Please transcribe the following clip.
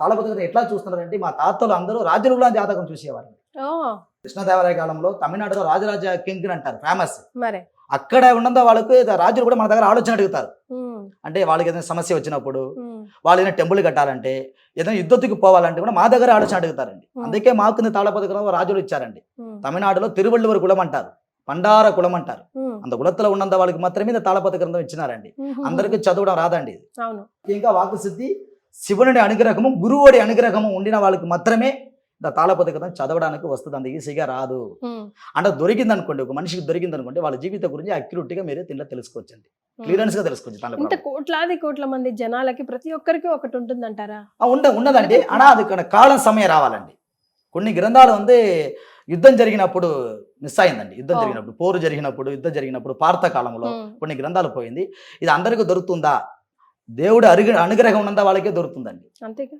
తాళపత్ర కథ ఎట్లా చూస్తున్నారంటే మా తాతలు అందరూ రాజరుగుల జాతకం చూసేవారు. కృష్ణదేవరాయ కాలంలో తమిళనాడులో రాజరాజ కింగ్ అంటారు ఫేమస్. మరి అక్కడ ఉన్నంత వాళ్ళకు రాజులు కూడా మన దగ్గర ఆలోచన అడుగుతారు. అంటే వాళ్ళకి ఏదైనా సమస్య వచ్చినప్పుడు, వాళ్ళు ఏదైనా టెంపుల్ కట్టాలంటే, ఏదైనా యుద్ధத்துக்கு పోవాలంటే కూడా మా దగ్గర ఆలోచన అడుగుతారండి. అందుకే మాకు తాళపత్ర రాజులు ఇచ్చారండి. తమిళనాడులో తిరువళ్ళూరు కులం అంటారు, పండార కులం అంటారు. అంత కులத்துல ఉన్నంత వాళ్ళకి మాత్రమే తాళపత్ర గ్రంథం ఇచ్చినారండి. అందరికీ చదవడం రాదండి. ఇంకా వాక్కు సిద్ధి, శివుని అనుగ్రహము, గురువుడి అనుగ్రహము ఉండిన వాళ్ళకి మాత్రమే తాళపత్ర గ్రంథం చదవడానికి వస్తుంది. అంత ఈజీగా రాదు. అంటే దొరికింది అనుకోండి, ఒక మనిషికి దొరికింది అనుకోండి, వాళ్ళ జీవితం గురించి అక్యురేట్గా మీరే దీంట్లో తెలుసుకోవచ్చండి, క్లియరెన్స్ గా తెలుసుకోవచ్చు. ఇంత కోట్లాది కోట్ల మంది జనాలకి ప్రతి ఒక్కరికి ఒకటి ఉంటుందంటారా? ఉండదండి. అనా అది కాలం సమయం రావాలండి. కొన్ని గ్రంథాలు ఉంది యుద్ధం జరిగినప్పుడు మిస్ అయిందండి. యుద్ధం జరిగినప్పుడు, పోరు జరిగినప్పుడు, యుద్ధం జరిగినప్పుడు, పార్త కాలంలో కొన్ని గ్రంథాలు పోయింది. ఇది అందరికీ దొరుకుతుందా? దేవుడు అనుగ్రహం ఉన్నంత వాళ్ళకే దొరుకుతుందండి. అంతేగా.